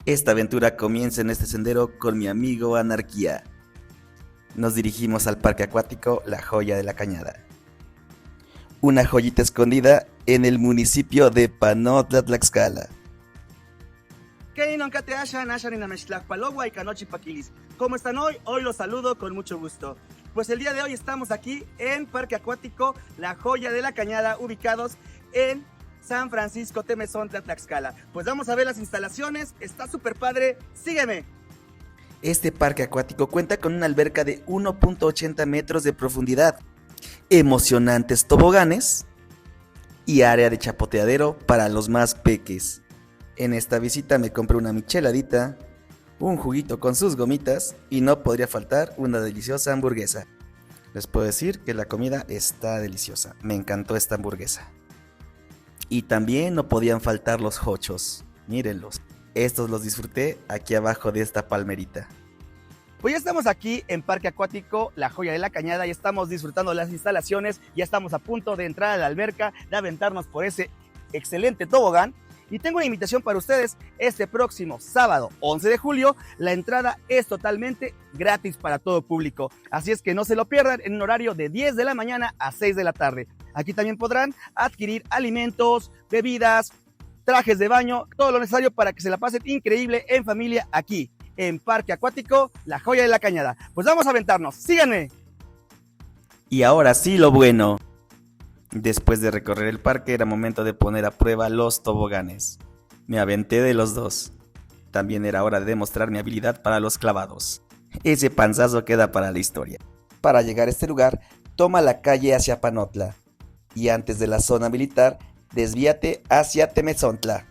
Esta aventura comienza en este sendero con mi amigo Anarquía. Nos dirigimos al parque acuático La Joya de la Cañada. Una joyita escondida en el municipio de Panotla, Tlaxcala. ¿Cómo están hoy? Hoy los saludo con mucho gusto. Pues el día de hoy estamos aquí en Parque Acuático La Joya de la Cañada, ubicados en San Francisco Temezontla, Tlaxcala. Pues vamos a ver las instalaciones, está súper padre, sígueme. Este parque acuático cuenta con una alberca de 1.80 metros de profundidad, emocionantes toboganes y área de chapoteadero para los más peques. En esta visita me compré una micheladita, un juguito con sus gomitas y no podría faltar una deliciosa hamburguesa. Les puedo decir que la comida está deliciosa, me encantó esta hamburguesa. Y también no podían faltar los hochos, mírenlos. Estos los disfruté aquí abajo de esta palmerita. Pues ya estamos aquí en Parque Acuático La Joya de la Cañada y estamos disfrutando las instalaciones. Ya estamos a punto de entrar a la alberca, de aventarnos por ese excelente tobogán. Y tengo una invitación para ustedes, este próximo sábado 11 de julio, la entrada es totalmente gratis para todo público. Así es que no se lo pierdan en un horario de 10 de la mañana a 6 de la tarde. Aquí también podrán adquirir alimentos, bebidas, trajes de baño, todo lo necesario para que se la pasen increíble en familia aquí, en Parque Acuático La Joya de la Cañada. Pues vamos a aventarnos, síganme. Y ahora sí lo bueno. Después de recorrer el parque era momento de poner a prueba los toboganes. Me aventé de los dos. También era hora de demostrar mi habilidad para los clavados. Ese panzazo queda para la historia. Para llegar a este lugar, toma la calle hacia Panotla. Y antes de la zona militar, desvíate hacia Temezontla.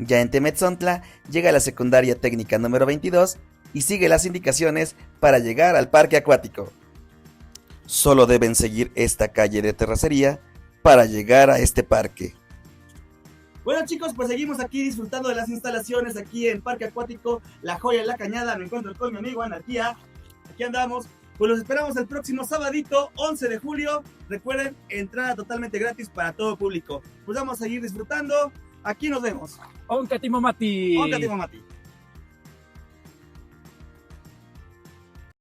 Ya en Temezontla, llega a la secundaria técnica número 22 y sigue las indicaciones para llegar al parque acuático. Solo deben seguir esta calle de terracería para llegar a este parque. Bueno chicos, pues seguimos aquí disfrutando de las instalaciones aquí en Parque Acuático La Joya de la Cañada. Me encuentro con mi amigo Anarquía. Aquí andamos. Pues los esperamos el próximo sabadito, 11 de julio. Recuerden, entrada totalmente gratis para todo público. Pues vamos a seguir disfrutando. Aquí nos vemos. Onkatimomati. Onkatimomati.